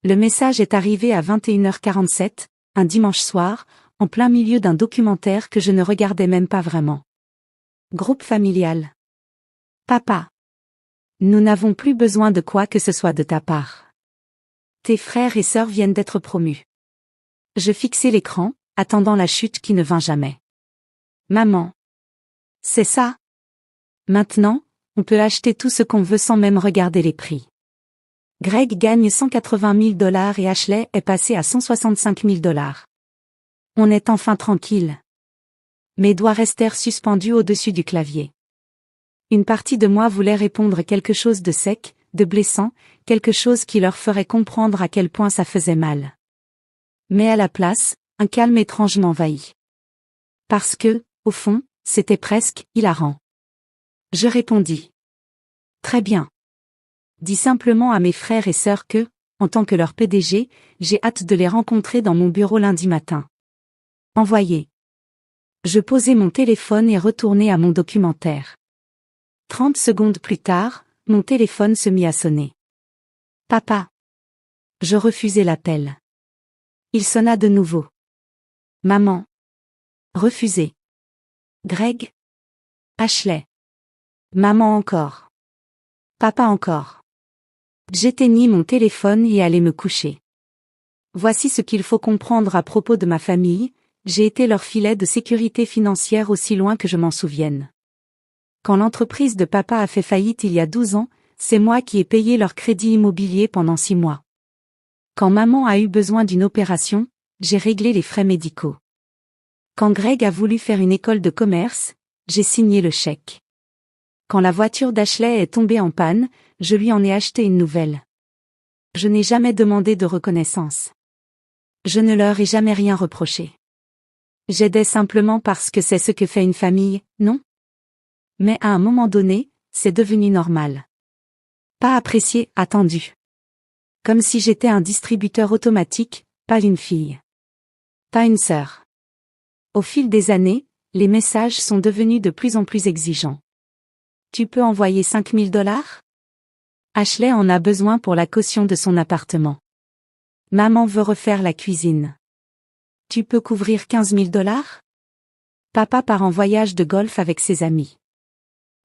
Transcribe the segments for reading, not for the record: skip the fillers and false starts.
Le message est arrivé à 21h47, un dimanche soir, en plein milieu d'un documentaire que je ne regardais même pas vraiment. Groupe familial. Papa. Nous n'avons plus besoin de quoi que ce soit de ta part. Tes frères et sœurs viennent d'être promus. Je fixai l'écran, attendant la chute qui ne vint jamais. Maman. C'est ça? Maintenant, on peut acheter tout ce qu'on veut sans même regarder les prix. Greg gagne $180 000 et Ashley est passé à $165 000. On est enfin tranquille. Mes doigts restèrent suspendus au-dessus du clavier. Une partie de moi voulait répondre quelque chose de sec, de blessant, quelque chose qui leur ferait comprendre à quel point ça faisait mal. Mais à la place, un calme étrange m'envahit. Parce que, au fond, c'était presque hilarant. Je répondis. Très bien. Dis simplement à mes frères et sœurs que, en tant que leur PDG, j'ai hâte de les rencontrer dans mon bureau lundi matin. Envoyé. Je posai mon téléphone et retournai à mon documentaire. 30 secondes plus tard, mon téléphone se mit à sonner. Papa. Je refusai l'appel. Il sonna de nouveau. Maman. Refusé. Greg. Ashley. Maman encore. Papa encore. J'éteignis mon téléphone et allai me coucher. Voici ce qu'il faut comprendre à propos de ma famille, j'ai été leur filet de sécurité financière aussi loin que je m'en souvienne. Quand l'entreprise de papa a fait faillite il y a 12 ans, c'est moi qui ai payé leur crédit immobilier pendant 6 mois. Quand maman a eu besoin d'une opération, j'ai réglé les frais médicaux. Quand Greg a voulu faire une école de commerce, j'ai signé le chèque. Quand la voiture d'Ashley est tombée en panne, je lui en ai acheté une nouvelle. Je n'ai jamais demandé de reconnaissance. Je ne leur ai jamais rien reproché. J'aidais simplement parce que c'est ce que fait une famille, non? Mais à un moment donné, c'est devenu normal. Pas apprécié, attendu. Comme si j'étais un distributeur automatique, pas une fille. Pas une sœur. Au fil des années, les messages sont devenus de plus en plus exigeants. Tu peux envoyer $5 000? Ashley en a besoin pour la caution de son appartement. Maman veut refaire la cuisine. Tu peux couvrir $15 000? Papa part en voyage de golf avec ses amis.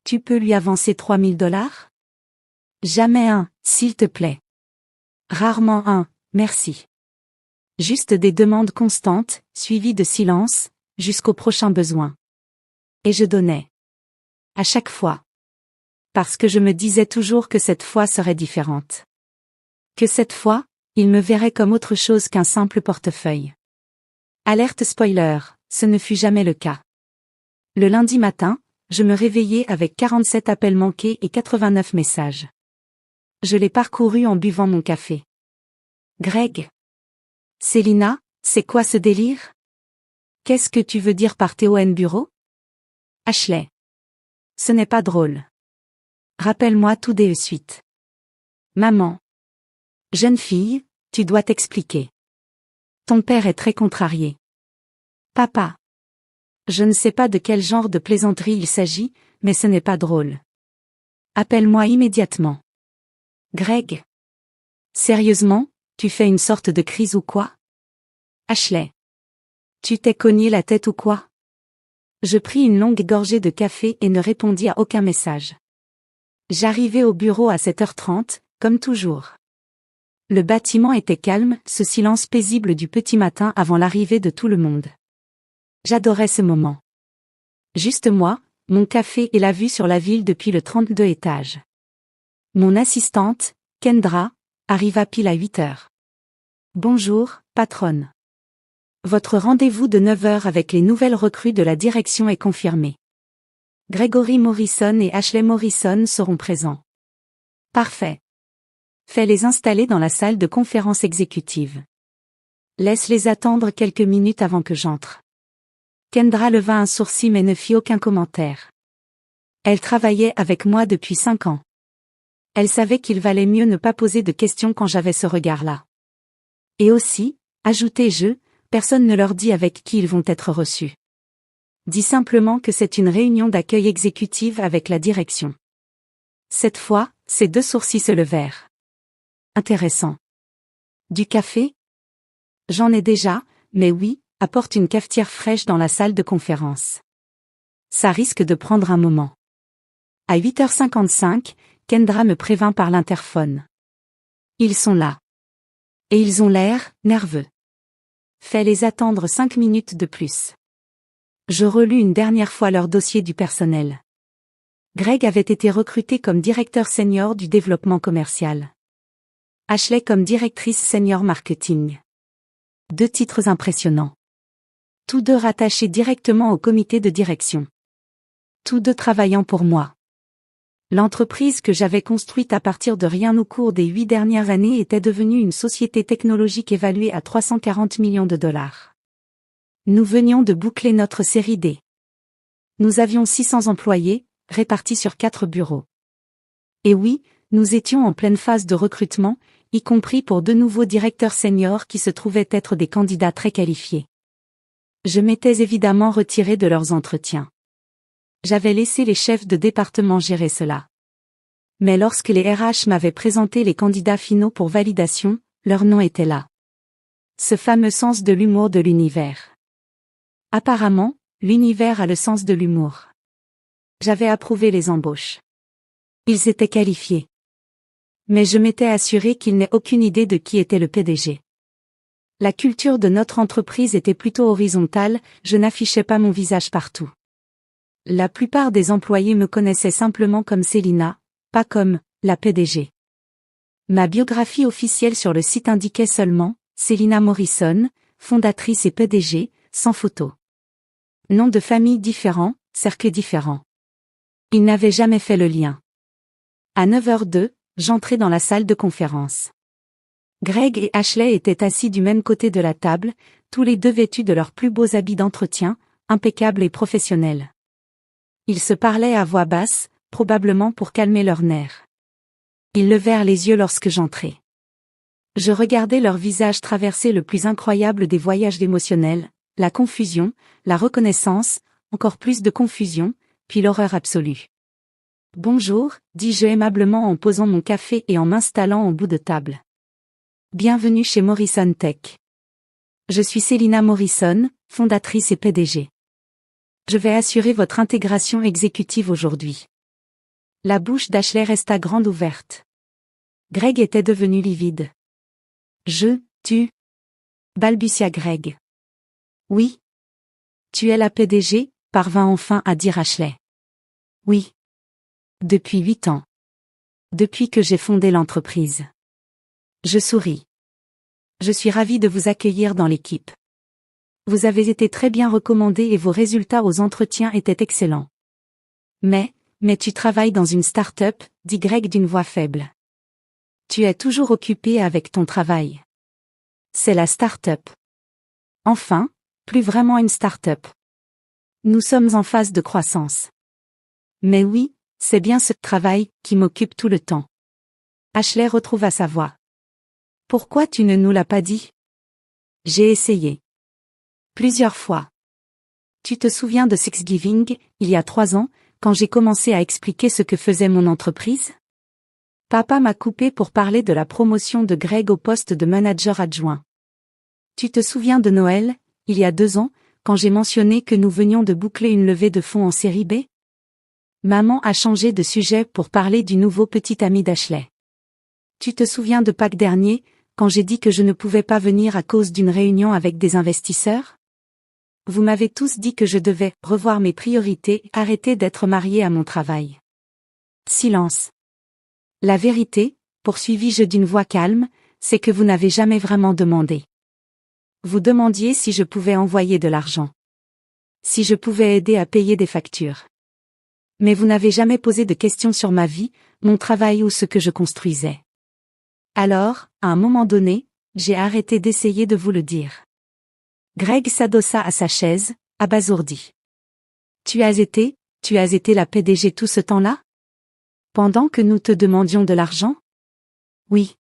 Tu peux lui avancer $3 000? Jamais un, s'il te plaît. Rarement un, merci. Juste des demandes constantes, suivies de silence, jusqu'au prochain besoin. Et je donnais. À chaque fois. Parce que je me disais toujours que cette fois serait différente. Que cette fois, il me verrait comme autre chose qu'un simple portefeuille. Alerte spoiler, ce ne fut jamais le cas. Le lundi matin, je me réveillai avec 47 appels manqués et 89 messages. Je les parcourus en buvant mon café. Greg. Célina, c'est quoi ce délire? Qu'est-ce que tu veux dire par TON bureau? Ashley. Ce n'est pas drôle. Rappelle-moi tout de suite. Maman. Jeune fille, tu dois t'expliquer. Ton père est très contrarié. Papa. Je ne sais pas de quel genre de plaisanterie il s'agit, mais ce n'est pas drôle. Appelle-moi immédiatement. Greg. Sérieusement, tu fais une sorte de crise ou quoi? Ashley. Tu t'es cogné la tête ou quoi? Je pris une longue gorgée de café et ne répondis à aucun message. J'arrivai au bureau à 7h30, comme toujours. Le bâtiment était calme, ce silence paisible du petit matin avant l'arrivée de tout le monde. J'adorais ce moment. Juste moi, mon café et la vue sur la ville depuis le 32 étage. Mon assistante, Kendra, arriva pile à 8h. Bonjour, patronne. Votre rendez-vous de 9h avec les nouvelles recrues de la direction est confirmé. Gregory Morrison et Ashley Morrison seront présents. Parfait. Fais-les installer dans la salle de conférence exécutive. Laisse-les attendre quelques minutes avant que j'entre. Kendra leva un sourcil mais ne fit aucun commentaire. Elle travaillait avec moi depuis 5 ans. Elle savait qu'il valait mieux ne pas poser de questions quand j'avais ce regard-là. Et aussi, ajoutai-je, personne ne leur dit avec qui ils vont être reçus. Dis simplement que c'est une réunion d'accueil exécutive avec la direction. Cette fois, ses 2 sourcils se levèrent. Intéressant. Du café? J'en ai déjà, mais oui, apporte une cafetière fraîche dans la salle de conférence. Ça risque de prendre un moment. À 8h55, Kendra me prévint par l'interphone. Ils sont là. Et ils ont l'air nerveux. Fais-les attendre 5 minutes de plus. Je relus une dernière fois leur dossier du personnel. Greg avait été recruté comme directeur senior du développement commercial. Ashley comme directrice senior marketing. 2 titres impressionnants. Tous deux rattachés directement au comité de direction. Tous deux travaillant pour moi. L'entreprise que j'avais construite à partir de rien au cours des 8 dernières années était devenue une société technologique évaluée à 340 millions de dollars. Nous venions de boucler notre série D. Nous avions 600 employés, répartis sur 4 bureaux. Et oui, nous étions en pleine phase de recrutement, y compris pour 2 nouveaux directeurs seniors qui se trouvaient être des candidats très qualifiés. Je m'étais évidemment retiré de leurs entretiens. J'avais laissé les chefs de département gérer cela. Mais lorsque les RH m'avaient présenté les candidats finaux pour validation, leur nom était là. Ce fameux sens de l'humour de l'univers. Apparemment, l'univers a le sens de l'humour. J'avais approuvé les embauches. Ils étaient qualifiés. Mais je m'étais assuré qu'ils n'aient aucune idée de qui était le PDG. La culture de notre entreprise était plutôt horizontale, je n'affichais pas mon visage partout. La plupart des employés me connaissaient simplement comme Célina, pas comme la PDG. Ma biographie officielle sur le site indiquait seulement Célina Morrison, fondatrice et PDG, sans photo. Nom de famille différent, cercle différent. Ils n'avaient jamais fait le lien. À 9h02, j'entrai dans la salle de conférence. Greg et Ashley étaient assis du même côté de la table, tous les deux vêtus de leurs plus beaux habits d'entretien, impeccables et professionnels. Ils se parlaient à voix basse, probablement pour calmer leurs nerfs. Ils levèrent les yeux lorsque j'entrai. Je regardais leur visage traverser le plus incroyable des voyages émotionnels, la confusion, la reconnaissance, encore plus de confusion, puis l'horreur absolue. « Bonjour », dis-je aimablement en posant mon café et en m'installant au bout de table. « Bienvenue chez Morrison Tech. Je suis Célina Morrison, fondatrice et PDG. Je vais assurer votre intégration exécutive aujourd'hui. » La bouche d'Ashley resta grande ouverte. Greg était devenu livide. Tu balbutia Greg. Oui. Tu es la PDG, parvint enfin à dire Ashley. Oui. Depuis 8 ans. Depuis que j'ai fondé l'entreprise. Je souris. Je suis ravie de vous accueillir dans l'équipe. Vous avez été très bien recommandé et vos résultats aux entretiens étaient excellents. Mais tu travailles dans une start-up, dit Greg d'une voix faible. Tu es toujours occupé avec ton travail. C'est la start-up. Enfin, plus vraiment une start-up. Nous sommes en phase de croissance. Mais oui, c'est bien ce travail qui m'occupe tout le temps. Ashley retrouva sa voix. Pourquoi tu ne nous l'as pas dit? J'ai essayé. Plusieurs fois. Tu te souviens de Thanksgiving, il y a 3 ans, quand j'ai commencé à expliquer ce que faisait mon entreprise? Papa m'a coupé pour parler de la promotion de Greg au poste de manager adjoint. Tu te souviens de Noël, il y a 2 ans, quand j'ai mentionné que nous venions de boucler une levée de fonds en série B? Maman a changé de sujet pour parler du nouveau petit ami d'Ashley. Tu te souviens de Pâques dernier, quand j'ai dit que je ne pouvais pas venir à cause d'une réunion avec des investisseurs? Vous m'avez tous dit que je devais revoir mes priorités, arrêter d'être mariée à mon travail. Silence. La vérité, poursuivis-je d'une voix calme, c'est que vous n'avez jamais vraiment demandé. Vous demandiez si je pouvais envoyer de l'argent. Si je pouvais aider à payer des factures. Mais vous n'avez jamais posé de questions sur ma vie, mon travail ou ce que je construisais. Alors, à un moment donné, j'ai arrêté d'essayer de vous le dire. Greg s'adossa à sa chaise, abasourdi. Tu as été la PDG tout ce temps-là? Pendant que nous te demandions de l'argent? Oui.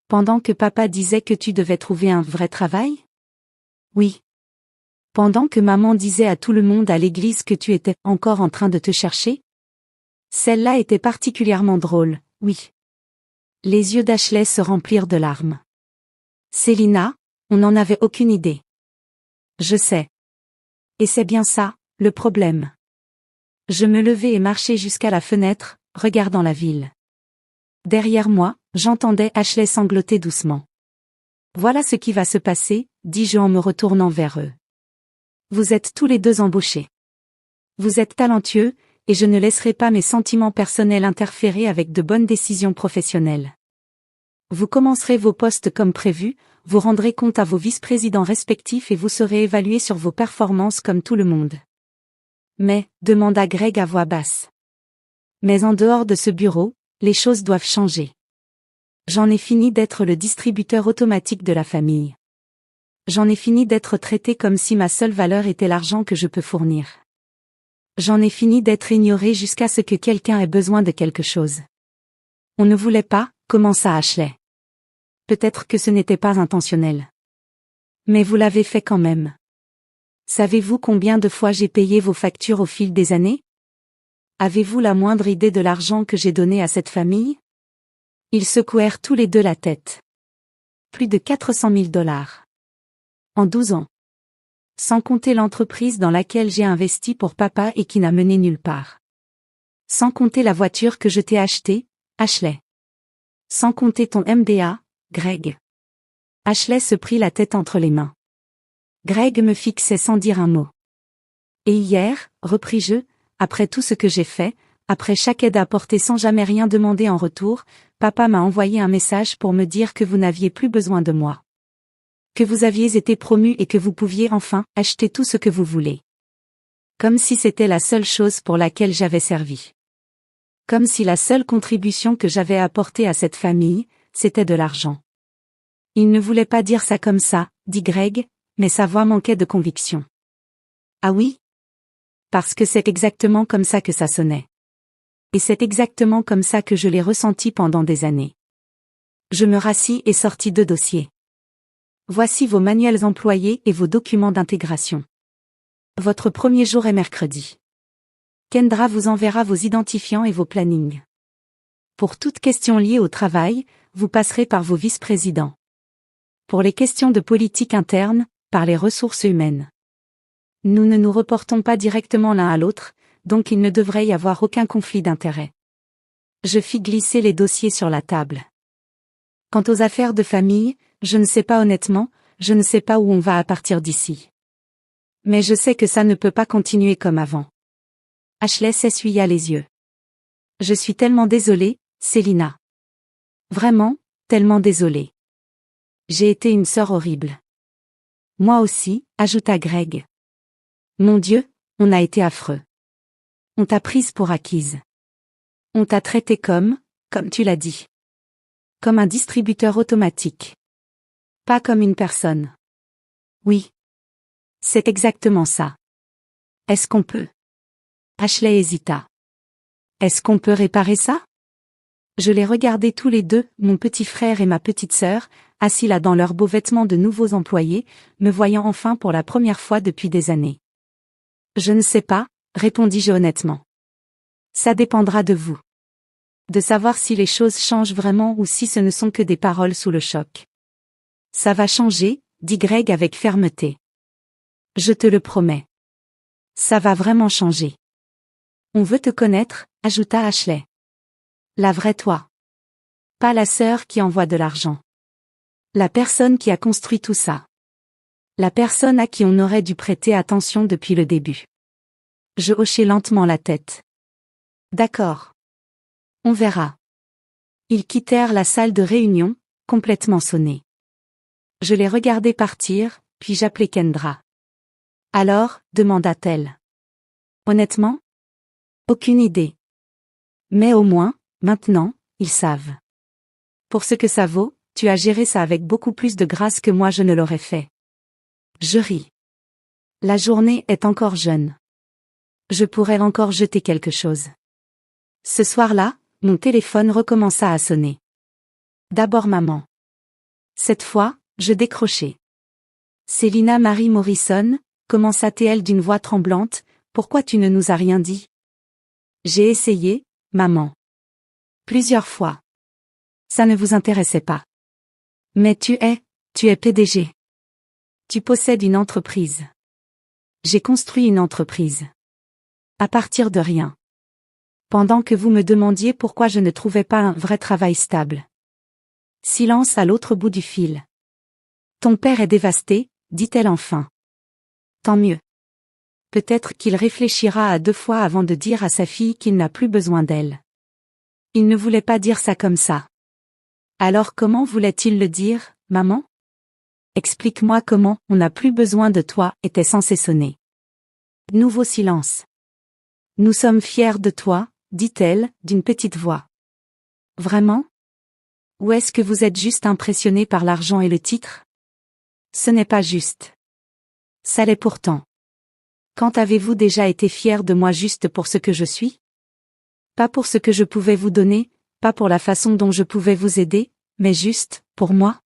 Pendant que papa disait que tu devais trouver un vrai travail? Oui. Pendant que maman disait à tout le monde à l'église que tu étais encore en train de te chercher? Celle-là était particulièrement drôle, oui. Les yeux d'Ashley se remplirent de larmes. Célina, on n'en avait aucune idée. Je sais. Et c'est bien ça, le problème. Je me levai et marchai jusqu'à la fenêtre, regardant la ville. Derrière moi, j'entendais Ashley sangloter doucement. Voilà ce qui va se passer, dis-je en me retournant vers eux. Vous êtes tous les deux embauchés. Vous êtes talentueux, et je ne laisserai pas mes sentiments personnels interférer avec de bonnes décisions professionnelles. Vous commencerez vos postes comme prévu, vous rendrez compte à vos vice-présidents respectifs et vous serez évalués sur vos performances comme tout le monde. Mais, demanda Greg à voix basse. Mais en dehors de ce bureau, les choses doivent changer. J'en ai fini d'être le distributeur automatique de la famille. J'en ai fini d'être traité comme si ma seule valeur était l'argent que je peux fournir. J'en ai fini d'être ignoré jusqu'à ce que quelqu'un ait besoin de quelque chose. On ne voulait pas, commença Ashley. Peut-être que ce n'était pas intentionnel. Mais vous l'avez fait quand même. Savez-vous combien de fois j'ai payé vos factures au fil des années? Avez-vous la moindre idée de l'argent que j'ai donné à cette famille? Ils secouèrent tous les deux la tête. Plus de 400 000 $. En 12 ans. Sans compter l'entreprise dans laquelle j'ai investi pour papa et qui n'a mené nulle part. Sans compter la voiture que je t'ai achetée, Ashley. Sans compter ton MBA, Greg. Ashley se prit la tête entre les mains. Greg me fixait sans dire un mot. Et hier, repris-je, après tout ce que j'ai fait, après chaque aide apportée sans jamais rien demander en retour, papa m'a envoyé un message pour me dire que vous n'aviez plus besoin de moi. Que vous aviez été promu et que vous pouviez enfin acheter tout ce que vous voulez. Comme si c'était la seule chose pour laquelle j'avais servi. Comme si la seule contribution que j'avais apportée à cette famille, c'était de l'argent. Il ne voulait pas dire ça comme ça, dit Greg, mais sa voix manquait de conviction. Ah oui? Parce que c'est exactement comme ça que ça sonnait. Et c'est exactement comme ça que je l'ai ressenti pendant des années. Je me rassis et sortis 2 dossiers. Voici vos manuels employés et vos documents d'intégration. Votre premier jour est mercredi. Kendra vous enverra vos identifiants et vos plannings. Pour toute question liée au travail, vous passerez par vos vice-présidents. Pour les questions de politique interne, par les ressources humaines. Nous ne nous reportons pas directement l'un à l'autre, donc il ne devrait y avoir aucun conflit d'intérêts. Je fis glisser les dossiers sur la table. Quant aux affaires de famille, je ne sais pas honnêtement, je ne sais pas où on va à partir d'ici. Mais je sais que ça ne peut pas continuer comme avant. Ashley s'essuya les yeux. Je suis tellement désolée, Célina. Vraiment, tellement désolée. J'ai été une sœur horrible. Moi aussi, ajouta Greg. Mon Dieu, on a été affreux. On t'a prise pour acquise. On t'a traité comme tu l'as dit. Comme un distributeur automatique. Pas comme une personne. Oui. C'est exactement ça. Est-ce qu'on peut? Ashley hésita. Est-ce qu'on peut réparer ça? Je les regardais tous les deux, mon petit frère et ma petite sœur, assis là dans leurs beaux vêtements de nouveaux employés, me voyant enfin pour la première fois depuis des années. Je ne sais pas, répondis-je honnêtement. Ça dépendra de vous. De savoir si les choses changent vraiment ou si ce ne sont que des paroles sous le choc. Ça va changer, dit Greg avec fermeté. Je te le promets. Ça va vraiment changer. On veut te connaître, ajouta Ashley. La vraie toi. Pas la sœur qui envoie de l'argent. La personne qui a construit tout ça. La personne à qui on aurait dû prêter attention depuis le début. Je hochai lentement la tête. D'accord. On verra. Ils quittèrent la salle de réunion, complètement sonnés. Je les regardai partir, puis j'appelai Kendra. Alors, demanda-t-elle. Honnêtement? Aucune idée. Mais au moins, maintenant, ils savent. Pour ce que ça vaut, tu as géré ça avec beaucoup plus de grâce que moi je ne l'aurais fait. Je ris. La journée est encore jeune. Je pourrais encore jeter quelque chose. Ce soir-là, mon téléphone recommença à sonner. D'abord maman. Cette fois, je décrochai. Célina Marie Morrison, commença-t-elle d'une voix tremblante, pourquoi tu ne nous as rien dit? J'ai essayé, maman. Plusieurs fois. Ça ne vous intéressait pas. Mais tu es, Tu es PDG. Tu possèdes une entreprise. J'ai construit une entreprise. À partir de rien. Pendant que vous me demandiez pourquoi je ne trouvais pas un vrai travail stable. Silence à l'autre bout du fil. Ton père est dévasté, dit-elle enfin. Tant mieux. Peut-être qu'il réfléchira à 2 fois avant de dire à sa fille qu'il n'a plus besoin d'elle. Il ne voulait pas dire ça comme ça. Alors comment voulait-il le dire, maman? Explique-moi comment on n'a plus besoin de toi était censé sonner. Nouveau silence. Nous sommes fiers de toi, dit-elle, d'une petite voix. Vraiment? Ou est-ce que vous êtes juste impressionné par l'argent et le titre? Ce n'est pas juste. Ça l'est pourtant. Quand avez-vous déjà été fier de moi juste pour ce que je suis? Pas pour ce que je pouvais vous donner, pas pour la façon dont je pouvais vous aider, mais juste, pour moi?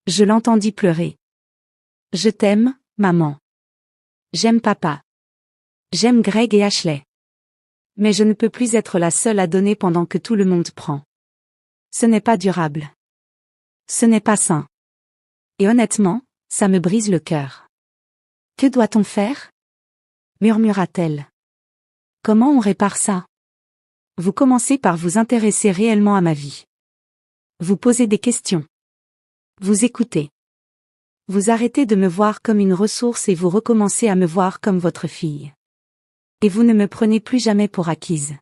Je l'entendis pleurer. Je t'aime, maman. J'aime papa. J'aime Greg et Ashley. Mais je ne peux plus être la seule à donner pendant que tout le monde prend. Ce n'est pas durable. Ce n'est pas sain. Et honnêtement, ça me brise le cœur. Que doit-on faire? Murmura-t-elle. Comment on répare ça? Vous commencez par vous intéresser réellement à ma vie. Vous posez des questions. Vous écoutez. Vous arrêtez de me voir comme une ressource et vous recommencez à me voir comme votre fille. Et vous ne me prenez plus jamais pour acquise.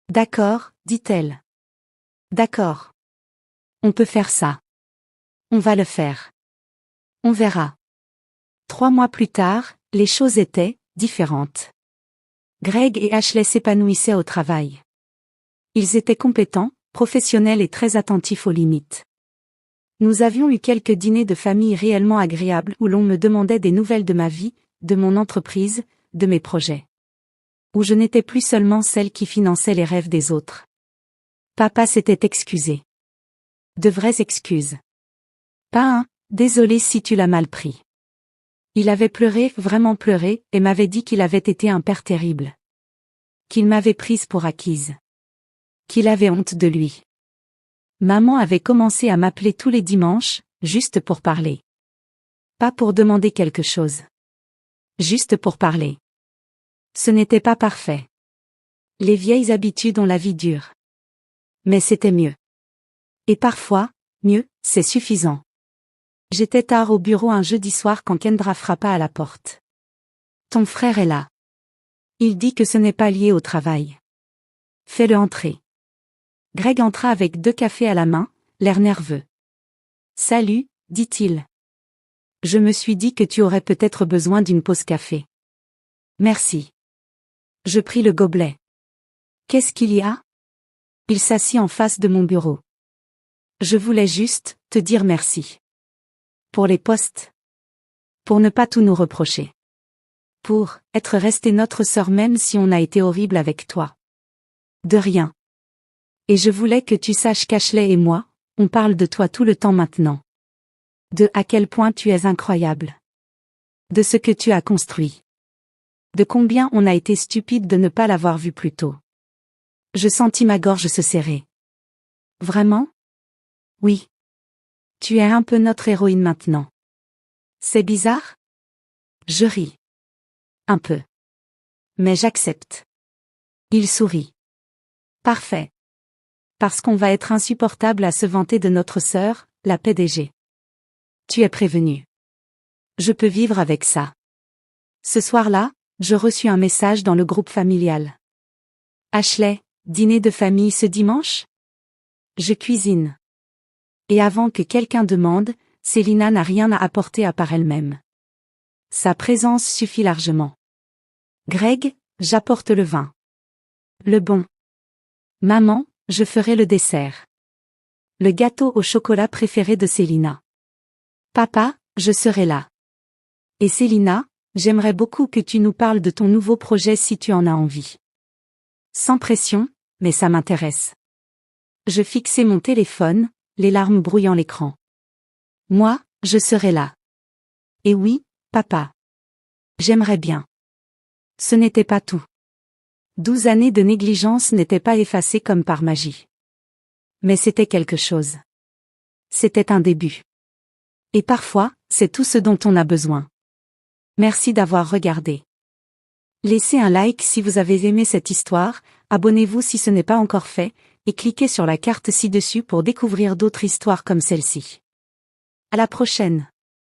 D'accord, dit-elle. D'accord. On peut faire ça. On va le faire. On verra. 3 mois plus tard, les choses étaient différentes. Greg et Ashley s'épanouissaient au travail. Ils étaient compétents, professionnels et très attentifs aux limites. Nous avions eu quelques dîners de famille réellement agréables où l'on me demandait des nouvelles de ma vie, de mon entreprise, de mes projets. Où je n'étais plus seulement celle qui finançait les rêves des autres. Papa s'était excusé. De vraies excuses. Pas un « désolé si tu l'as mal pris ». Il avait pleuré, vraiment pleuré, et m'avait dit qu'il avait été un père terrible. Qu'il m'avait prise pour acquise. Qu'il avait honte de lui. Maman avait commencé à m'appeler tous les dimanches, juste pour parler. Pas pour demander quelque chose. Juste pour parler. Ce n'était pas parfait. Les vieilles habitudes ont la vie dure. Mais c'était mieux. Et parfois, mieux, c'est suffisant. J'étais tard au bureau un jeudi soir quand Kendra frappa à la porte. Ton frère est là. Il dit que ce n'est pas lié au travail. Fais-le entrer. Greg entra avec 2 cafés à la main, l'air nerveux. Salut, dit-il. Je me suis dit que tu aurais peut-être besoin d'une pause café. Merci. Je pris le gobelet. Qu'est-ce qu'il y a? Il s'assit en face de mon bureau. Je voulais juste te dire merci. Pour les postes. Pour ne pas tout nous reprocher. Pour être resté notre sœur même si on a été horrible avec toi. De rien. Et je voulais que tu saches qu'Ashley et moi, on parle de toi tout le temps maintenant. De à quel point tu es incroyable. De ce que tu as construit. De combien on a été stupide de ne pas l'avoir vu plus tôt. Je sentis ma gorge se serrer. Vraiment? Oui. Tu es un peu notre héroïne maintenant. C'est bizarre? Je ris. Un peu. Mais j'accepte. Il sourit. Parfait. Parce qu'on va être insupportable à se vanter de notre sœur, la PDG. Tu es prévenu. Je peux vivre avec ça. Ce soir-là, je reçus un message dans le groupe familial. Ashley, dîner de famille ce dimanche? Je cuisine. Et avant que quelqu'un demande, Célina n'a rien à apporter à part elle-même. Sa présence suffit largement. Greg, j'apporte le vin. Le bon. Maman, je ferai le dessert. Le gâteau au chocolat préféré de Célina. Papa, je serai là. Et Célina, j'aimerais beaucoup que tu nous parles de ton nouveau projet si tu en as envie. Sans pression, mais ça m'intéresse. Je fixai mon téléphone, les larmes brouillant l'écran. Moi, je serai là. Et oui, papa. J'aimerais bien. Ce n'était pas tout. 12 années de négligence n'étaient pas effacées comme par magie. Mais c'était quelque chose. C'était un début. Et parfois, c'est tout ce dont on a besoin. Merci d'avoir regardé. Laissez un like si vous avez aimé cette histoire, abonnez-vous si ce n'est pas encore fait, et cliquez sur la carte ci-dessus pour découvrir d'autres histoires comme celle-ci. À la prochaine.